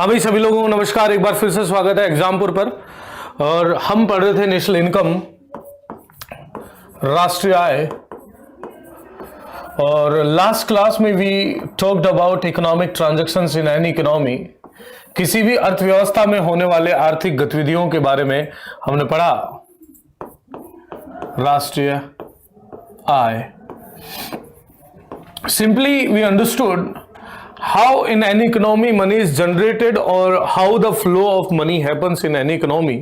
हाँ भाई, सभी लोगों को नमस्कार। एक बार फिर से स्वागत है एग्जामपुर पर। और हम पढ़ रहे थे नेशनल इनकम, राष्ट्रीय आय। और लास्ट क्लास में we talked about economic transactions in any economy. किसी भी अर्थव्यवस्था में होने वाले आर्थिक गतिविधियों के बारे में हमने पढ़ा। राष्ट्रीय आय, simply we understood how in any economy money is generated or how the flow of money happens in any economy।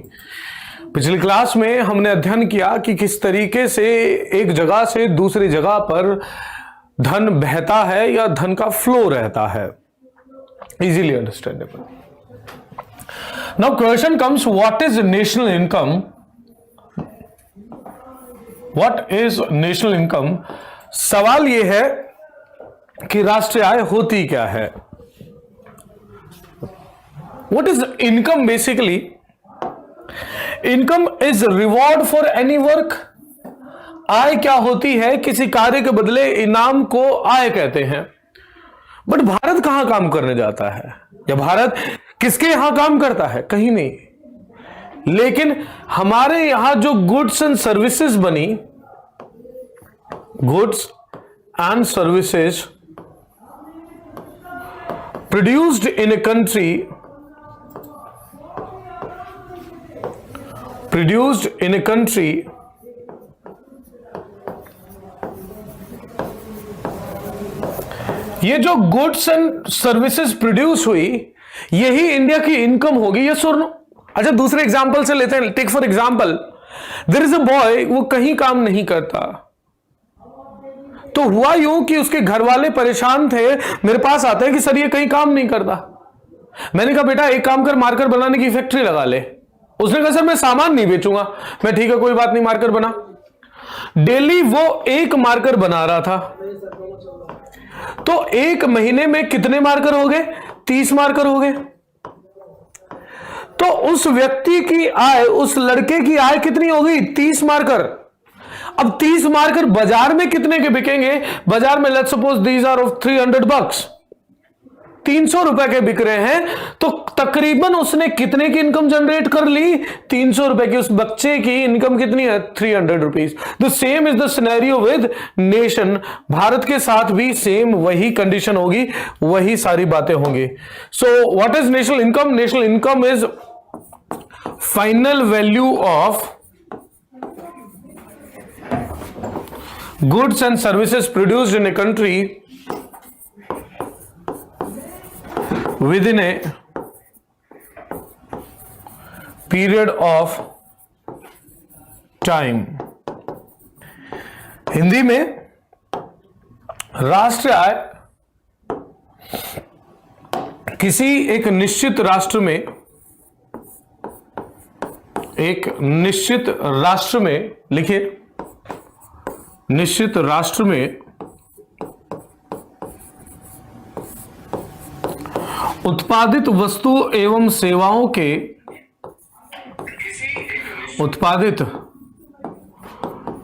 पिछली क्लास में हमने अध्ययन किया कि किस तरीके से एक जगह से दूसरी जगह पर धन बहता है या धन का फ्लो रहता है। Easily understandable. Now question comes, what is national income? What is national income? सवाल यह है कि राष्ट्रीय आय होती क्या है। What is income basically? Income is reward for any work। आय क्या होती है? किसी कार्य के बदले इनाम को आय कहते हैं। बट भारत कहां काम करने जाता है, या भारत किसके यहां काम करता है? कहीं नहीं। लेकिन हमारे यहां जो गुड्स एंड सर्विसेज बनी, goods and services produced in a country, ये जो गुड्स एंड सर्विसेज प्रोड्यूस हुई, यही इंडिया की इनकम होगी। यस और नो? अच्छा, दूसरे एग्जांपल से लेते हैं। Take for example, there is a boy, वो कहीं काम नहीं करता। तो हुआ यूं कि उसके घर वाले परेशान थे, मेरे पास आते हैं कि सर ये कहीं काम नहीं करता। मैंने कहा बेटा एक काम कर, मार्कर बनाने की फैक्ट्री लगा ले। उसने कहा सर मैं सामान नहीं बेचूंगा। मैं ठीक है कोई बात नहीं, मार्कर बना। डेली वो एक मार्कर बना रहा था। तो एक महीने में कितने मार्कर हो गए? 30 मार्कर हो गए। तो उस व्यक्ति की आय, उस लड़के की आय कितनी हो गई? 30 मार्कर। अब 30 मार्कर बाजार में कितने के बिकेंगे? बाजार में let's suppose these are of 300 bucks, 300 रुपए के बिक रहे हैं। तो तकरीबन उसने कितने की इनकम जनरेट कर ली? 300 रुपए की। उस बच्चे की इनकम कितनी है? 300 rupees. The same is the scenario with nation. Bharat के साथ भी सेम वही कंडीशन होगी, वही सारी बातें होंगी। So what is national income? National income is final value of goods and services produced in a country within a period of time। Hindi में राष्ट्रीय आय किसी एक निश्चित राष्ट्र में, एक निश्चित राष्ट्र में, लिखिए निश्चित राष्ट्र में उत्पादित वस्तु एवं सेवाओं के, उत्पादित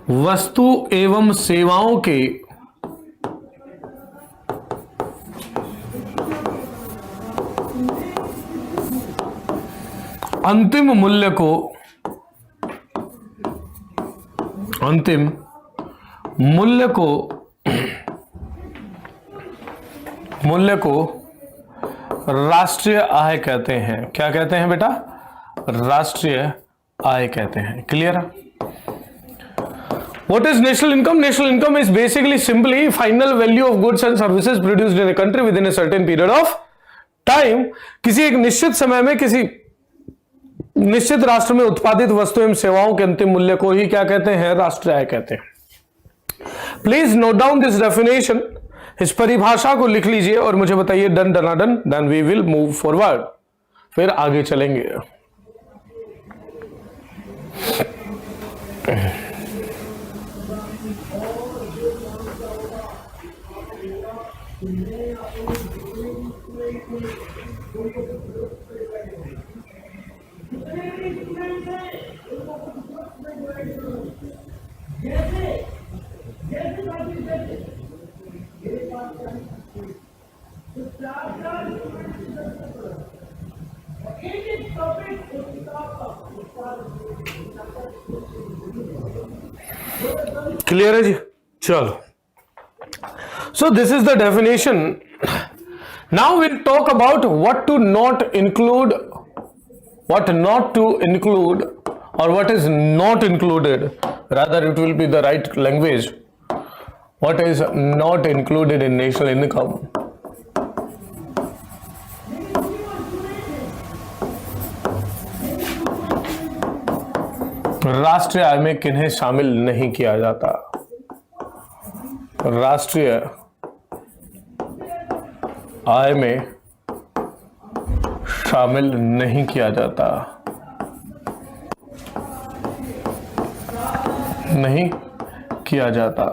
वस्तु एवं सेवाओं के अंतिम मूल्य को, अंतिम मूल्य को, मूल्य को राष्ट्रीय आय कहते हैं। क्या कहते हैं बेटा? राष्ट्रीय आय कहते हैं। Clear? What is national income? National income is basically simply final value of goods and services produced in a country with in a certain period of time. किसी एक निश्चित समय में किसी निश्चित राष्ट्र में उत्पादित वस्तु एवं सेवाओं के अंतिम मूल्य को ही क्या कहते हैं? राष्ट्रीय आय कहते हैं। Please note down this definition. इस परिभाषा को लिख लीजिए और मुझे बताइए डन डनाडन, then we will move forward. फिर आगे चलेंगे। क्लियर है जी? चलो, so this is the definition. Now we'll talk about what to not include, what not to include, or what is not included. Rather, it will be the right language. What is not included in national income? राष्ट्रीय आय में किन्हें शामिल नहीं किया जाता? राष्ट्रीय आय में शामिल नहीं किया जाता, नहीं किया जाता।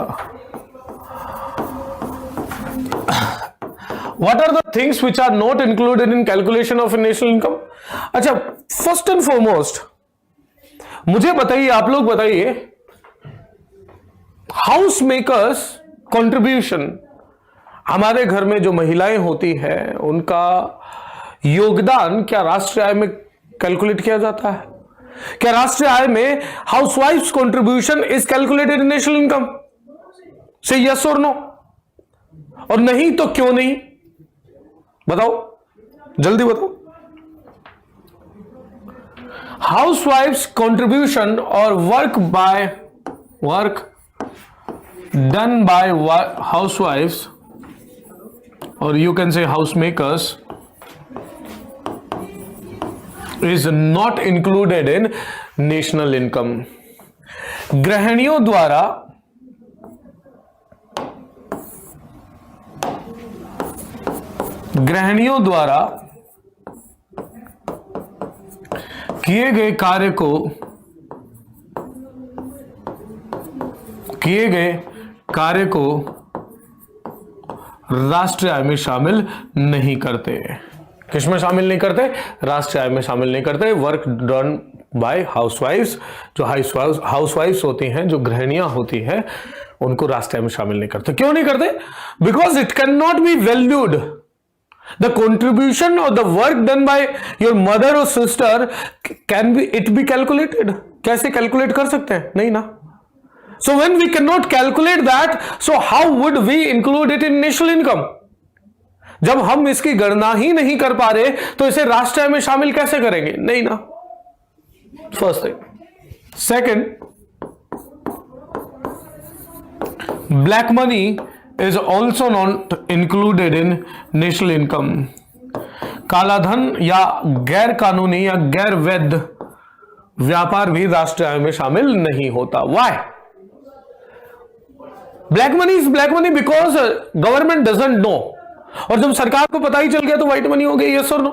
What are the things which are not included in calculation of national income? अच्छा, फर्स्ट एंड फॉरमोस्ट मुझे बताइए, आप लोग बताइए, हाउस मेकर्स कंट्रीब्यूशन, हमारे घर में जो महिलाएं होती हैं उनका योगदान क्या राष्ट्रीय आय में कैलकुलेट किया जाता है? क्या राष्ट्रीय आय में housewife's contribution is calculated in national income? से यस और नो, और नहीं तो क्यों नहीं? बताओ, जल्दी बताओ। हाउसवाइफ्स कंट्रीब्यूशन और वर्क डन बाय हाउसवाइफ्स, or you can say housemakers, is not included in national income. गृहिणियों द्वारा किए गए कार्य को राष्ट्रीय आय में शामिल नहीं करते। किसमें शामिल नहीं करते? राष्ट्रीय आय में शामिल नहीं करते। वर्क डन बाय हाउसवाइफ्स, जो हाउसवाइफ्स होती हैं, जो गृहिणियां होती हैं, उनको राष्ट्रीय आय में शामिल नहीं करते। क्यों नहीं करते? Because it can not be valued. The contribution और the work done by your mother और sister can be it be calculated. कैसे कैलकुलेट कर सकते हैं? नहीं ना। So when we cannot calculate that, so how would we include it in national income? जब हम इसकी गणना ही नहीं कर पा रहे तो इसे राष्ट्रीय आय में शामिल कैसे करेंगे? नहीं ना। First thing. Second, black money is also not included in national income. काला धन या गैर कानूनी या गैर वैध व्यापार भी राष्ट्रीय आय में शामिल नहीं होता। Why? Black money is black money because government doesn't know, और जब सरकार को पता ही चल गया तो व्हाइट मनी हो गई। यस और नो?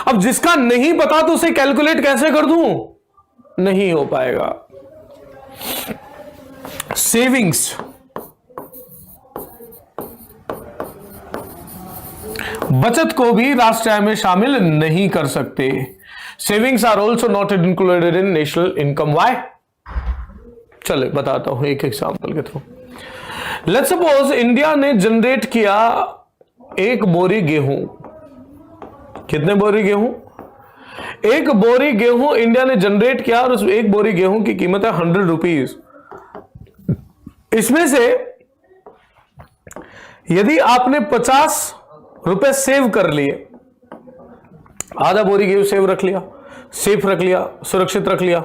अब जिसका नहीं पता तो उसे कैलकुलेट कैसे कर दूं? नहीं हो पाएगा। सेविंग्स, बचत को भी राष्ट्रीय आय में शामिल नहीं कर सकते। Savings are also not included in national income. Why? चले बताता हूं एक एग्जाम्पल के थ्रू। लेट्स सपोज इंडिया ने जनरेट किया एक बोरी गेहूं। कितने बोरी गेहूं? एक बोरी गेहूं इंडिया ने जनरेट किया, और उस एक बोरी गेहूं की कीमत है 100 रुपीज। इसमें से यदि आपने 50 रुपए सेव कर लिए, आधा बोरी गेहूं सेव रख लिया, सेफ रख लिया, सुरक्षित रख लिया,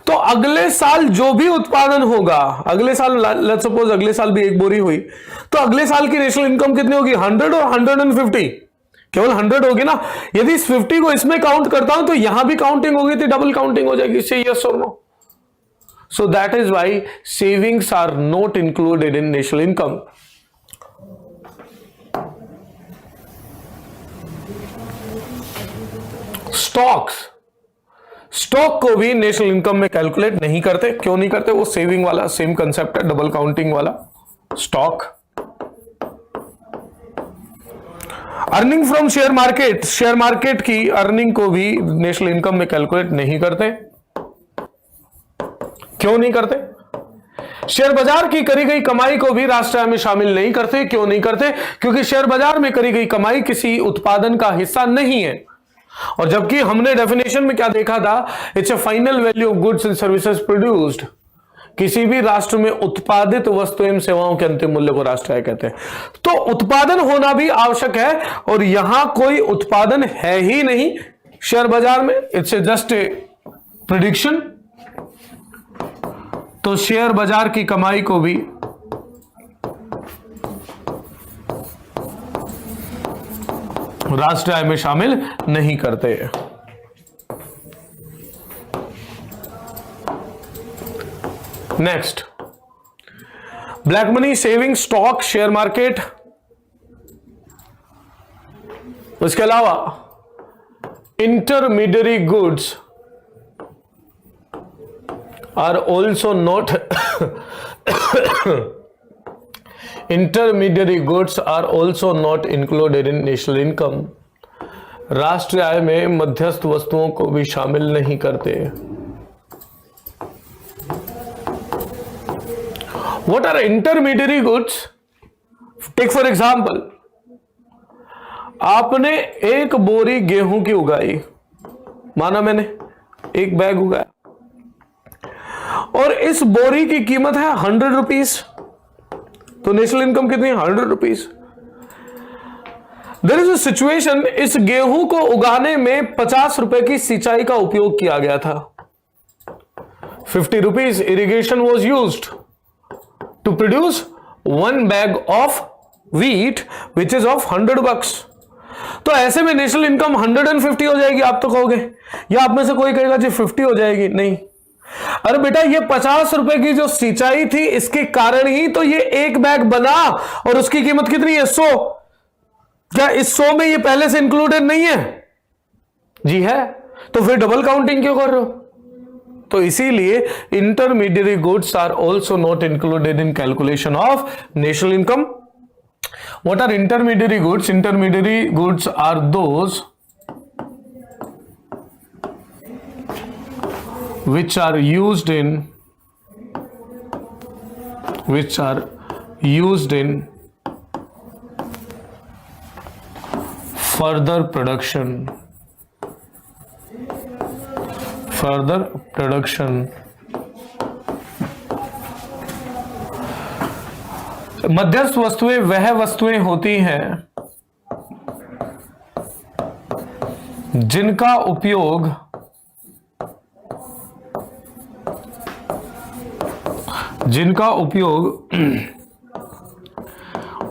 तो अगले साल जो भी उत्पादन होगा, अगले साल लेट्स सपोज अगले साल भी एक बोरी हुई, तो अगले साल की नेशनल इनकम कितनी होगी? 100 और 150? केवल 100 होगी ना। यदि इस 50 को इसमें काउंट करता हूं तो यहां भी काउंटिंग होगी, तो डबल काउंटिंग हो जाएगी। से यस और no? So that is why savings are not included in national income. Stock को भी नेशनल इनकम में कैलकुलेट नहीं करते। क्यों नहीं करते? वो सेविंग वाला सेम कंसेप्ट है, डबल काउंटिंग वाला। Stock, earning from share market, share market की अर्निंग को भी नेशनल इनकम में कैलकुलेट नहीं करते। क्यों नहीं करते? शेयर बाजार की करी गई कमाई को भी राष्ट्रीय आय में शामिल नहीं करते। क्यों नहीं करते? क्योंकि शेयर बाजार में करी गई कमाई किसी उत्पादन का हिस्सा नहीं है, और जबकि हमने डेफिनेशन में क्या देखा था? It's a final value of goods and services produced. किसी भी राष्ट्र में उत्पादित वस्तु एवं सेवाओं के अंतिम मूल्य को राष्ट्र आय कहते हैं। तो उत्पादन होना भी आवश्यक है, और यहां कोई उत्पादन है ही नहीं शेयर बाजार में, इट्स जस्ट ए प्रेडिक्शन। तो शेयर बाजार की कमाई को भी राष्ट्रीय आय में शामिल नहीं करते। Next, black money, saving, stock, share market. उसके अलावा intermediary goods are also not intermediary goods are also not included in national income. राष्ट्रीय आय में मध्यस्थ वस्तुओं को भी शामिल नहीं करते। What are intermediary goods? Take for example, आपने एक बोरी गेहूं की उगाई, माना मैंने एक बैग उगाया, और इस बोरी की कीमत है 100 रुपीज, तो नेशनल इनकम कितनी है? 100 rupees. There is a situation, इस गेहूं को उगाने में 50 रुपए की सिंचाई का उपयोग किया गया था। 50 rupees irrigation was used to produce one bag of wheat which is of 100 bucks। तो ऐसे में नेशनल इनकम 150 हो जाएगी, आप तो कहोगे, या आप में से कोई कहेगा जी 50 हो जाएगी। नहीं, अरे बेटा ये 50 रुपए की जो सिंचाई थी इसके कारण ही तो ये एक बैग बना, और उसकी कीमत कितनी है? 100। क्या इस 100 में ये पहले से इंक्लूडेड नहीं है? जी है। तो फिर डबल काउंटिंग क्यों कर रहे हो? तो इसीलिए intermediary goods are also not included in calculation of national income. What are intermediary goods? Intermediary goods are those which are used in further production मध्यस्थ वस्तुएं वह वस्तुएं होती हैं जिनका उपयोग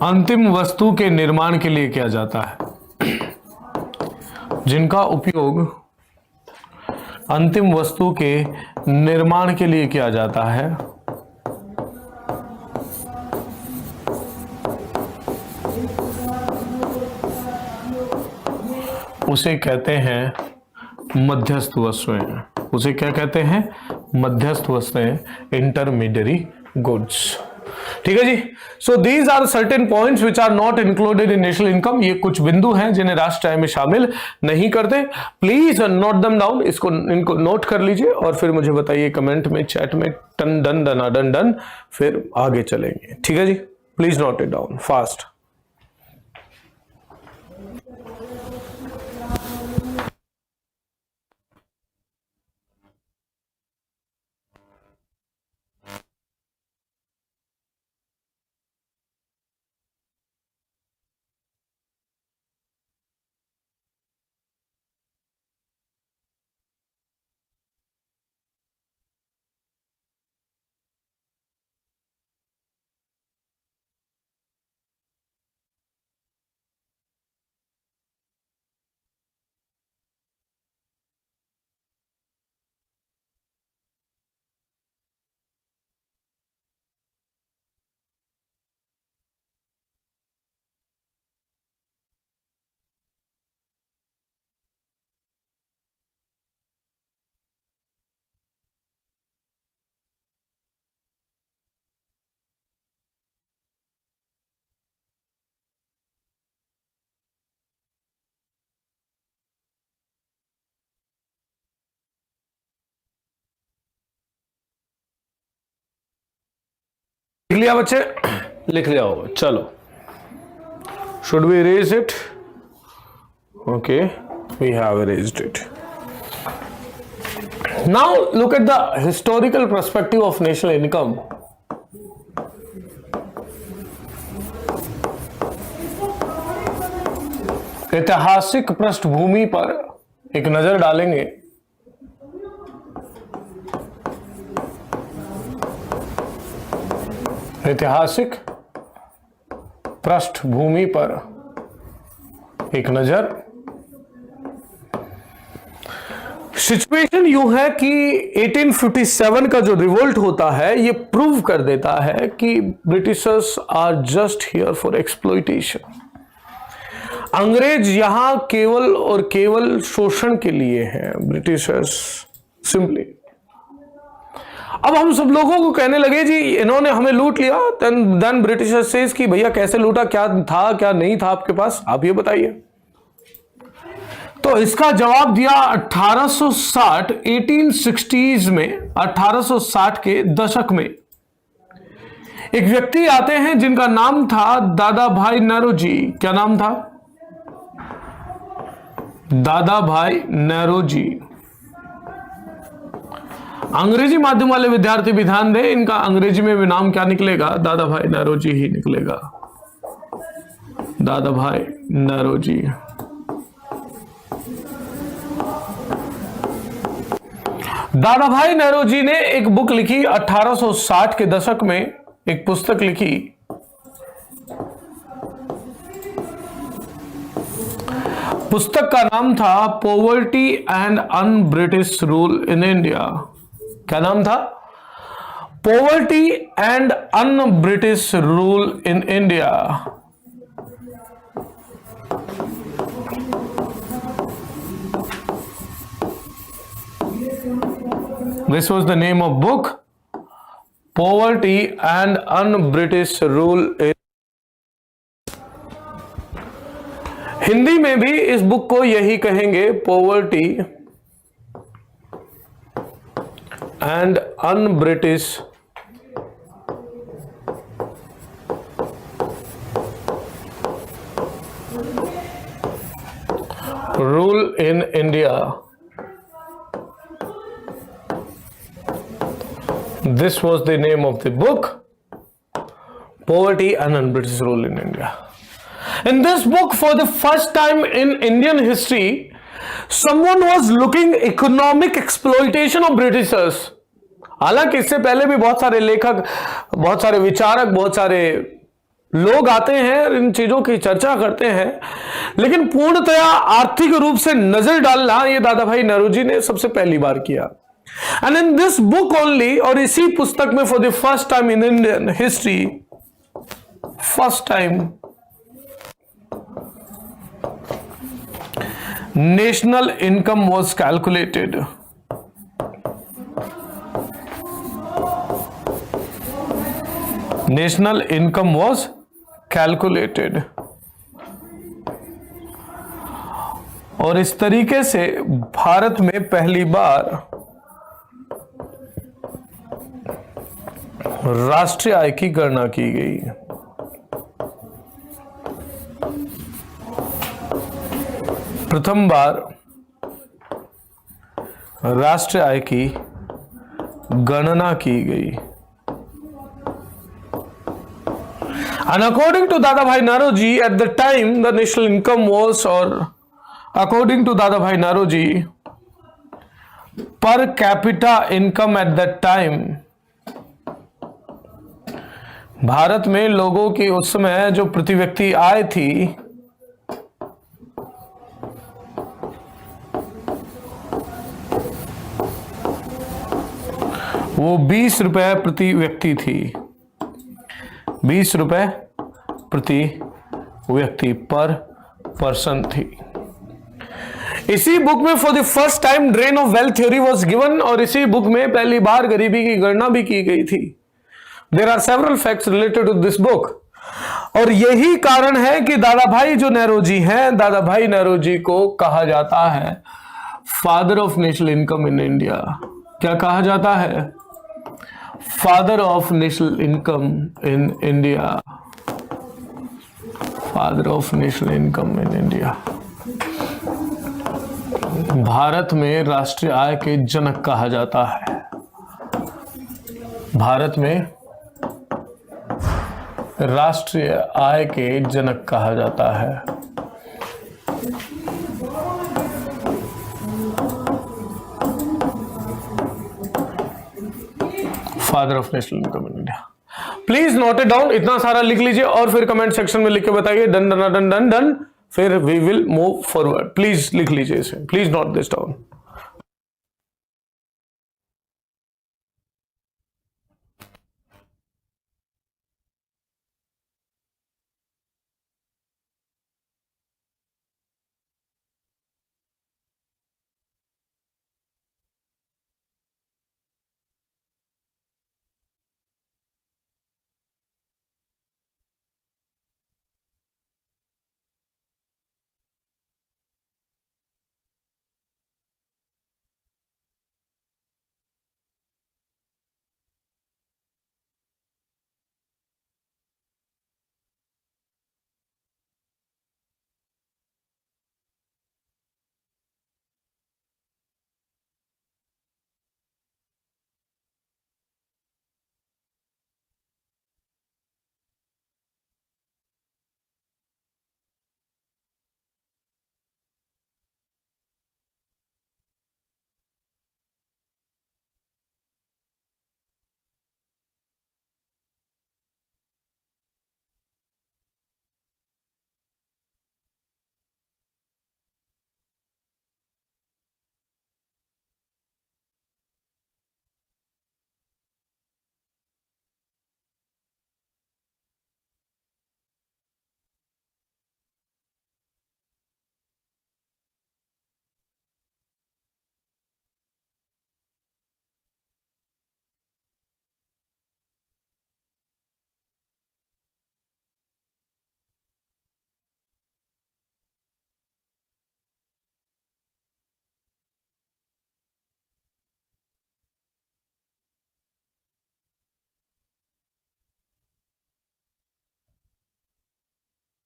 अंतिम वस्तु के निर्माण के लिए किया जाता है। जिनका उपयोग अंतिम वस्तु के निर्माण के लिए किया जाता है, उसे कहते हैं मध्यस्थ वस्तुएं। उसे क्या कहते हैं? मध्यस्थ वस्तुएं, इंटरमीडियरी गुड्स। ठीक है जी। So these are certain points which are not included in national income. ये कुछ बिंदु हैं जिन्हें राष्ट्रीय आय में शामिल नहीं करते। प्लीज नोट देम डाउन, इनको नोट कर लीजिए और फिर मुझे बताइए कमेंट में, चैट में, टन डन डन डन डन, फिर आगे चलेंगे। ठीक है जी, please note it down fast. लिख लिया बच्चे? लिख लिया हो, चलो। Should we erase it? Okay, we have erased it. Now look at the historical perspective of national income. ऐतिहासिक पृष्ठभूमि पर एक नजर डालेंगे। ऐतिहासिक पृष्ठभूमि पर एक नजर। सिचुएशन यूं है कि 1857 का जो रिवोल्ट होता है ये प्रूव कर देता है कि Britishers are just here for exploitation. अंग्रेज यहां केवल और केवल शोषण के लिए हैं, ब्रिटिशर्स सिंपली। अब हम सब लोगों को कहने लगे जी इन्होंने हमें लूट लिया, देन ब्रिटिशर्स सेज कि भैया कैसे लूटा, क्या था क्या नहीं था आपके पास, आप ये बताइए। तो इसका जवाब दिया 1860 1860s में, 1860 के दशक में एक व्यक्ति आते हैं जिनका नाम था दादा भाई नेहरू। क्या नाम था? दादा भाई नेहरू। अंग्रेजी माध्यम वाले विद्यार्थी भी ध्यान दें, इनका अंग्रेजी में भी नाम क्या निकलेगा? दादा भाई नेहरू ही निकलेगा। दादा भाई नेहरू। दादा भाई नेहरू जी ने एक बुक लिखी 1860 के दशक में, एक पुस्तक लिखी। पुस्तक का नाम था poverty and un British rule in India. क्या नाम था? Poverty and un British rule in India. This was the name of book, Poverty and Un-British Rule in। Hindi में भी इस बुक को यही कहेंगे, Poverty and Un-British Rule in India। This was the name of the book, Poverty and Un-British Rule in India. In this book, for the first time in Indian history, someone was looking economic exploitation of Britishers. हालांकि इससे पहले भी बहुत सारे लेखक, बहुत सारे विचारक, बहुत सारे लोग आते हैं और इन चीजों की चर्चा करते हैं, लेकिन पूर्णतया आर्थिक रूप से नजर डालना ये दादा भाई नेहरू जी ने सबसे पहली बार किया। And in this book only, और इसी पुस्तक में for the first time in Indian history, first time national income was calculated। National income was calculated। और इस तरीके से भारत में पहली बार राष्ट्रीय आय की गणना की गई। प्रथम बार राष्ट्रीय आय की गणना की गई। And according to Dada Bhai Naoroji, at the time the national income was, or according to Dada Bhai Naoroji, per capita income at that time, Bharat में लोगों की उस समय जो प्रति व्यक्ति आय थी वो 20 रुपए प्रति व्यक्ति थी। 20 रुपए प्रति व्यक्ति पर पर्सन थी। इसी बुक में for the first time drain of wealth theory was given, और इसी बुक में पहली बार गरीबी की गणना भी की गई थी। There are several facts related to this book। और यही कारण है कि दादा भाई जो नेहरू जी हैं, दादा भाई नेहरू जी को कहा जाता है father of national income in India. क्या कहा जाता है? Father of national income in India. Father of national income in India. Bharat में राष्ट्रीय आय के जनक कहा जाता है। भारत में राष्ट्रीय आय के जनक कहा जाता है। Father of national income in India. Please note it down, इतना सारा लिख लीजिए और फिर कमेंट सेक्शन में लिख के बताइए done done done done done, फिर we will move forward. Please लिख लीजिए इसे, प्लीज नोट दिस डाउन।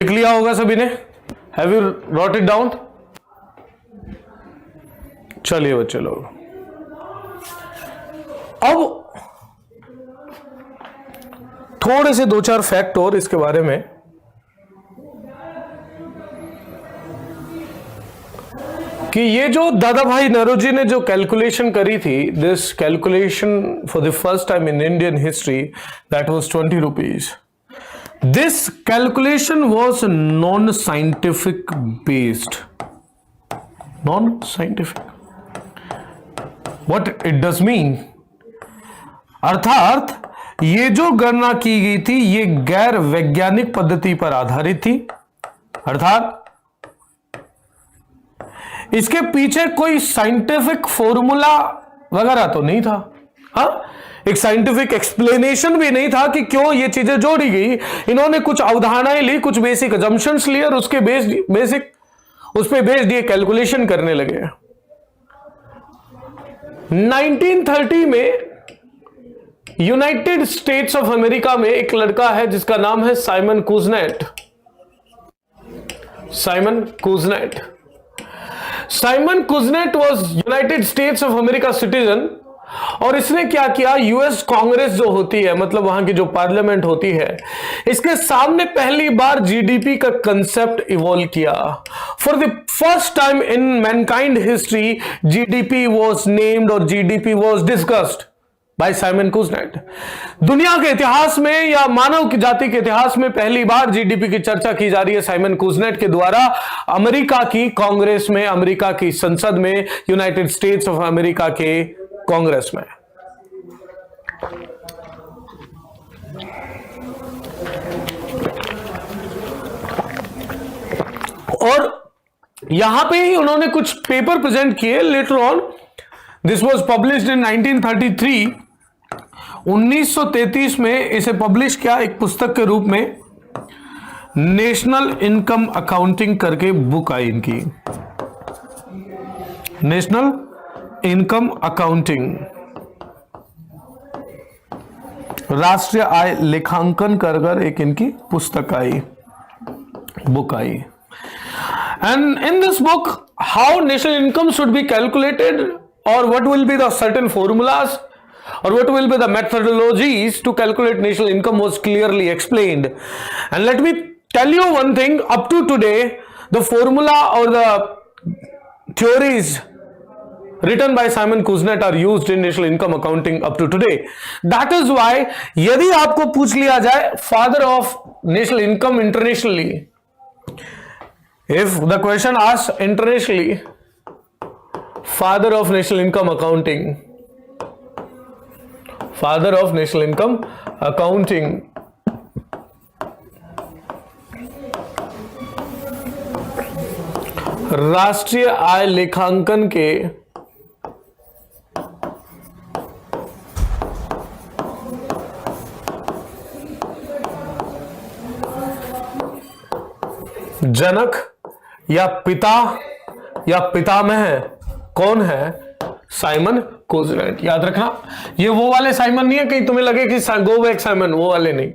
लिख लिया होगा सभी ने? Have you wrote it down? चलिए बच्चे लोग, अब थोड़े से दो चार फैक्ट और इसके बारे में। कि ये जो दादा भाई नौरोजी ने जो कैलकुलेशन करी थी, this calculation for the first time in Indian history, that was 20 rupees. This calculation was non-scientific based. Non-scientific. What it does mean? अर्थात ये जो गणना की गई थी ये गैर वैज्ञानिक पद्धति पर आधारित थी। अर्थात इसके पीछे कोई साइंटिफिक फॉर्मूला वगैरह तो नहीं था। हाँ, एक साइंटिफिक एक्सप्लेनेशन भी नहीं था कि क्यों ये चीजें जोड़ी गई। इन्होंने कुछ अवधारणाएं ली, कुछ बेसिक अजम्पशंस लिए और उसके उस पे बेस्ड ये कैलकुलेशन करने लगे। 1930 में यूनाइटेड स्टेट्स ऑफ अमेरिका में एक लड़का है जिसका नाम है Simon Kuznets. Simon Kuznets was United states of America citizen. और इसने क्या किया, यूएस कांग्रेस जो होती है, मतलब वहां की जो पार्लियामेंट होती है, इसके सामने पहली बार जीडीपी का कंसेप्ट इवॉल्व किया। For the first time in mankind history GDP was named और GDP was discussed by Simon Kuznets. दुनिया के इतिहास में या मानव की जाति के इतिहास में पहली बार जीडीपी की चर्चा की जा रही है साइमन कुजनेट के द्वारा अमेरिका की कांग्रेस में, अमेरिका की संसद में, यूनाइटेड स्टेट्स ऑफ अमेरिका के कांग्रेस में। और यहां पे ही उन्होंने कुछ पेपर प्रेजेंट किए later on. This was published in 1933। 1933 में इसे पब्लिश किया एक पुस्तक के रूप में। नेशनल इनकम अकाउंटिंग करके बुक आई इनकी, नेशनल इनकम अकाउंटिंग, राष्ट्रीय आय लेखांकन कर एक इनकी पुस्तक आई, बुक आई। And in this book how national income should be calculated, or what will be the certain formulas, or what will be the methodologies to calculate national income was clearly explained. And let me tell you one thing, up to today, the formula or the theories written by Simon Kuznets are used in national income accounting up to today. That is why, यदि आपको पूछ लिया जाए father of national income internationally, if the question asks internationally, father of national income accounting, father of national income accounting, राष्ट्रीय आय लेखांकन के जनक या पितामह कौन है? Simon Kuznets. याद रखना, ये वो वाले साइमन नहीं है कहीं तुम्हें लगे कि गो बैक साइमन, वो वाले नहीं,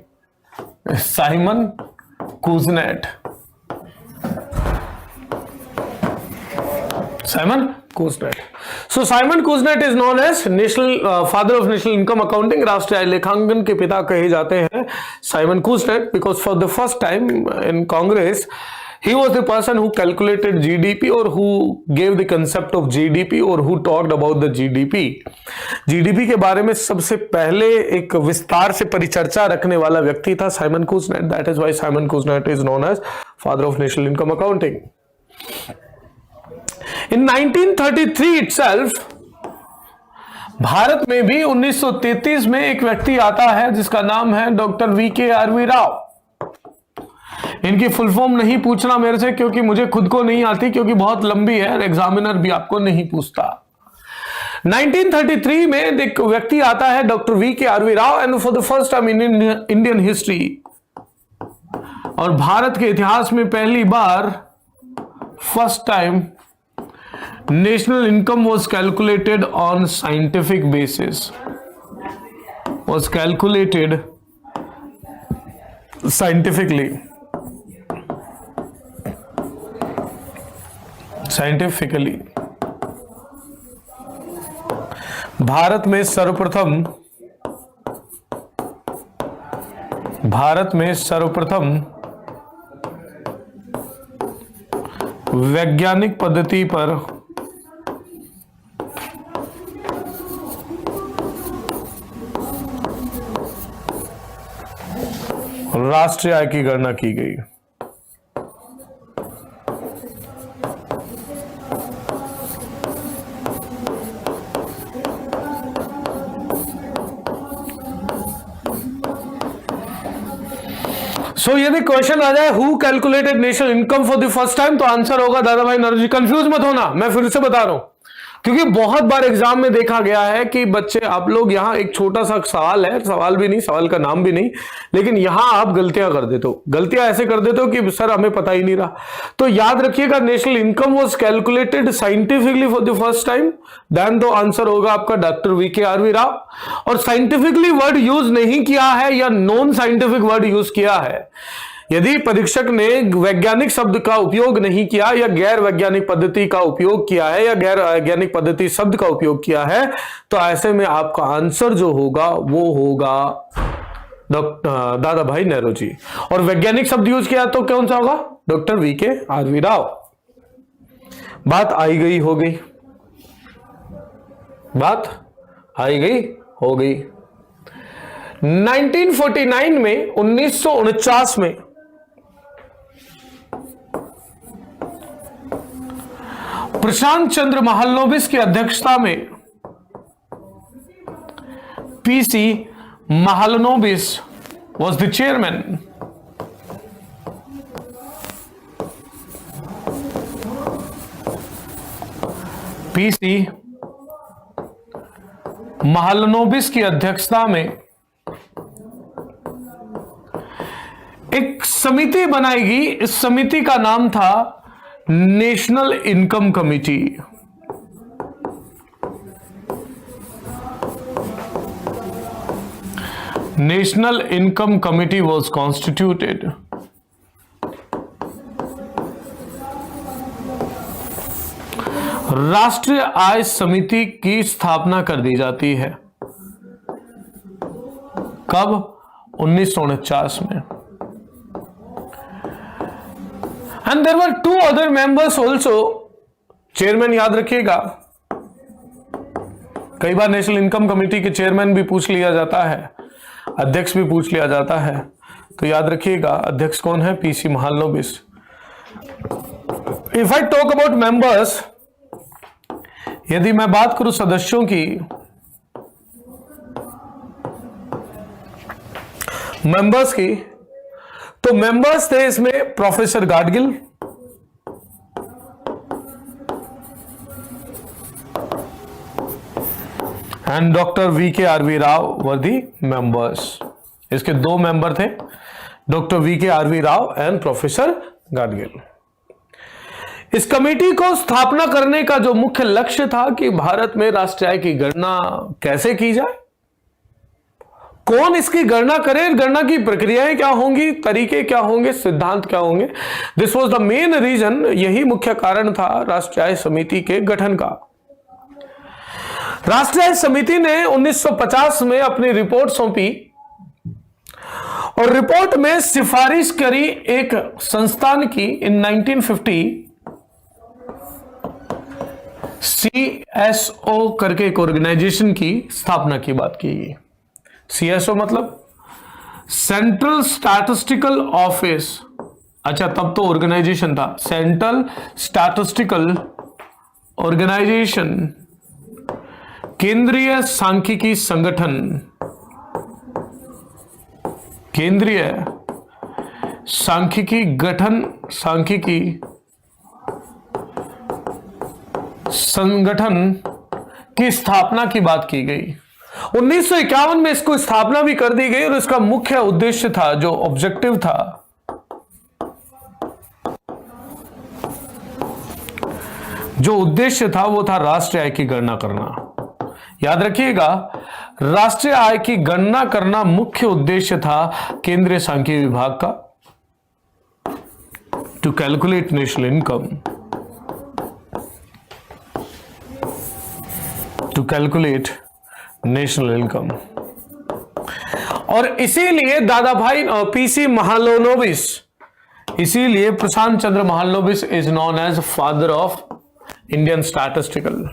Simon Kuznets, Simon Kuznets. So Simon Kuznets is known as national father of national income accounting, राष्ट्रीय लेखांकन के पिता कहे जाते हैं Simon Kuznets, because for the first time in Congress he was the person who calculated GDP or who gave the concept of GDP or who talked about the GDP. GDP के बारे में सबसे पहले एक विस्तार से परिचर्चा रखने वाला व्यक्ति था Simon Kuznets. That is why Simon Kuznets is known as father of national income accounting. In 1933 itself, Bharat में भी 1933 में एक व्यक्ति आता है जिसका नाम है डॉक्टर वीके आरवी राव. इनकी फुल फॉर्म नहीं पूछना मेरे से क्योंकि मुझे खुद को नहीं आती, क्योंकि बहुत लंबी है और एग्जामिनर भी आपको नहीं पूछता. 1933 में एक व्यक्ति आता है doctor VK RV Rao, and for the first time in Indian history, और भारत के इतिहास में पहली बार first time national income was calculated on scientific basis, was calculated scientifically, scientifically. Bharat में सर्वप्रथम वैज्ञानिक पद्धति पर राष्ट्रीय आय की गणना की गई. सो यदि क्वेश्चन आ जाए who calculated national income for the first time, तो आंसर होगा दादा भाई नरोजी. कंफ्यूज मत होना, मैं फिर से बता रहा हूं, क्योंकि बहुत बार एग्जाम में देखा गया है कि बच्चे आप लोग यहां एक छोटा सा सवाल है, सवाल भी नहीं, सवाल का नाम भी नहीं, लेकिन यहां आप गलतियां कर देते हो. गलतियां ऐसे कर देते हो कि सर हमें पता ही नहीं रहा. तो याद रखिएगा, national income was calculated scientifically for the first time, then तो आंसर होगा आपका डॉक्टर वीके आरवी राव. और साइंटिफिकली वर्ड यूज नहीं किया है या नॉन साइंटिफिक वर्ड यूज किया है. यदि परीक्षक ने वैज्ञानिक शब्द का उपयोग नहीं किया या गैर वैज्ञानिक पद्धति का उपयोग किया है या गैर वैज्ञानिक पद्धति शब्द का उपयोग किया है, तो ऐसे में आपका आंसर जो होगा वो होगा दादा भाई नरोजी. और वैज्ञानिक शब्द यूज किया तो कौन सा होगा? Doctor VK RV Rao. बात आई गई हो गई, बात आई गई हो गई. 1949 में 1949 में प्रशांत चंद्र महालनोबिस की अध्यक्षता में PC Mahalanobis was the chairman. PC Mahalanobis की अध्यक्षता में एक समिति बनाएगी. इस समिति का नाम था national income committee. National income committee was constituted. राष्ट्रीय आय समिति की स्थापना कर दी जाती है। कब? 1949 में। And there were two other members also. Chairman याद रखिएगा, कई बार नेशनल इनकम कमेटी के चेयरमैन भी पूछ लिया जाता है, अध्यक्ष भी पूछ लिया जाता है, तो याद रखिएगा अध्यक्ष कौन है? PC Mahalanobis. If I talk about members, यदि मैं बात करूं सदस्यों की, मेंबर्स की, तो मेंबर्स थे इसमें professor Gadgil, and doctor VKRV Rao were the members. इसके दो मेंबर थे, doctor VKRV Rao and professor Gadgil. इस कमेटी को स्थापना करने का जो मुख्य लक्ष्य था कि भारत में राष्ट्रीय आय की गणना कैसे की जाए, कौन इसकी गणना करे, गणना की प्रक्रियाएं क्या होंगी, तरीके क्या होंगे, सिद्धांत क्या होंगे। This was the main reason, यही मुख्य कारण था राष्ट्रीय आय समिति के गठन का। राष्ट्रीय आय समिति ने 1950 में अपनी रिपोर्ट सौंपी और रिपोर्ट में सिफारिश करी एक संस्थान की। इन 1950 CSO करके एक ऑर्गेनाइजेशन की स्थापना की बात की गई। CSO मतलब सेंट्रल स्टैटिस्टिकल ऑफिस। अच्छा, तब तो ऑर्गेनाइजेशन था, सेंट्रल स्टैटिस्टिकल ऑर्गेनाइजेशन, केंद्रीय सांख्यिकी संगठन, केंद्रीय सांख्यिकी गठन, सांख्यिकी संगठन की स्थापना की बात की गई। 1951 में इसको स्थापना भी कर दी गई और इसका मुख्य उद्देश्य था, जो ऑब्जेक्टिव था, जो उद्देश्य था वो था राष्ट्रीय आय की गणना करना। याद रखिएगा, राष्ट्रीय आय की गणना करना मुख्य उद्देश्य था केंद्रीय सांख्यिकी विभाग का, to calculate national income, to calculate national income. और इसीलिए दादा भाई पीसी महालनोबिस, इसीलिए Prasanta Chandra Mahalanobis is known as father of Indian statistical,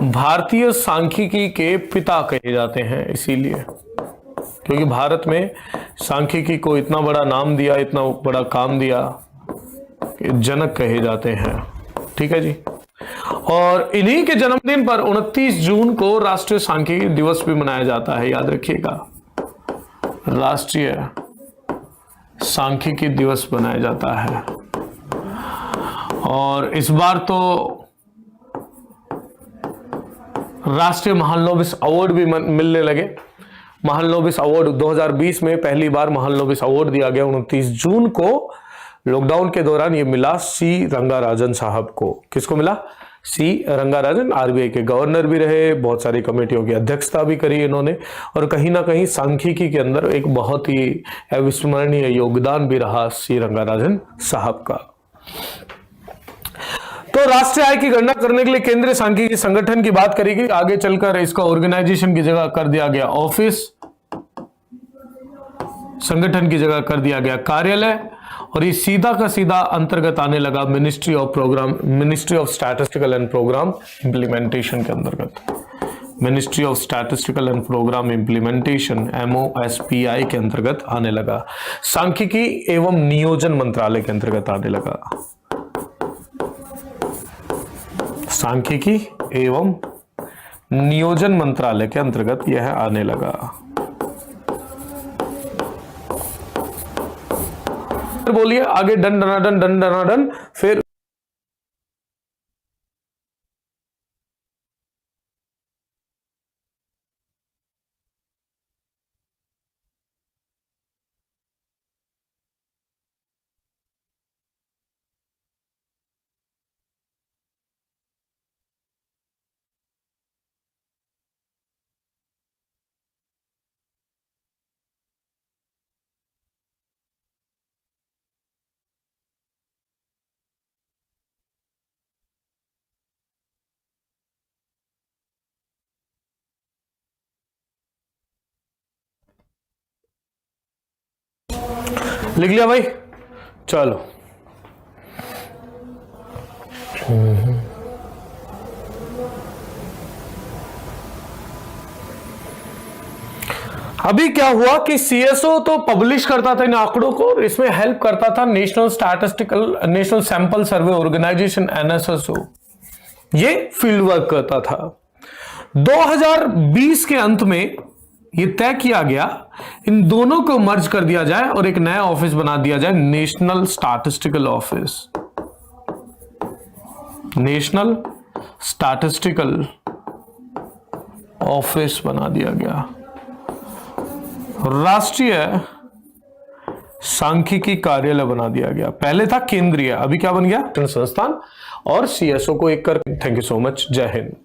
भारतीय सांख्यिकी के पिता कहे जाते हैं। इसीलिए क्योंकि भारत में सांख्यिकी को इतना बड़ा नाम दिया, इतना बड़ा काम दिया कि जनक कहे जाते हैं। ठीक है जी। और इन्हीं के जन्मदिन पर 29 जून को राष्ट्रीय सांख्यिकी दिवस भी मनाया जाता है। याद रखिएगा, राष्ट्रीय सांख्यिकी दिवस मनाया जाता है। और इस बार तो राष्ट्रीय महालनोबिस अवार्ड भी मिलने लगे। महालनोबिस अवार्ड 2020 में पहली बार महालनोबिस अवार्ड दिया गया 29 जून को। लॉकडाउन के दौरान ये मिला सी रंगाराजन साहब को। किसको मिला? सी रंगाराजन। RBI के गवर्नर भी रहे, बहुत सारी कमेटियों की अध्यक्षता भी करी इन्होंने, और कहीं ना कहीं सांख्यिकी के अंदर एक बहुत ही अविस्मरणीय योगदान भी रहा सी रंगाराजन साहब का। तो राष्ट्रीय आय की गणना करने के लिए केंद्रीय सांख्यिकी संगठन की बात करेगी। आगे चलकर इसका ऑर्गेनाइजेशन की जगह कर दिया गया ऑफिस, संगठन की जगह कर दिया गया कार्यालय, और ये सीधा का सीधा अंतर्गत आने लगा ministry of programme, ministry of statistical and programme implementation के अंतर्गत। Ministry of statistical and programme implementation MOSPI के अंतर्गत आने लगा। सांख्यिकी एवं नियोजन मंत्रालय के अंतर्गत आने लगा। सांख्यिकी एवं नियोजन मंत्रालय के अंतर्गत यह आने लगा। बोलिए आगे। डन डनाडन डन डनाडन। फिर लिख लिया भाई, चलो। अभी क्या हुआ कि सीएसओ तो पब्लिश करता था इन आंकड़ों को, इसमें हेल्प करता था national sample survey organisation NSSO, ये फील्ड वर्क करता था। 2020 के अंत में ये तय किया गया इन दोनों को मर्ज कर दिया जाए और एक नया ऑफिस बना दिया जाए, national statistical office. National statistical office बना दिया गया, राष्ट्रीय सांख्यिकी कार्यालय बना दिया गया। पहले था केंद्रीय, अभी क्या बन गया? संस्थान। और सीएसओ को एक कर। थैंक यू सो मच, जय हिंद।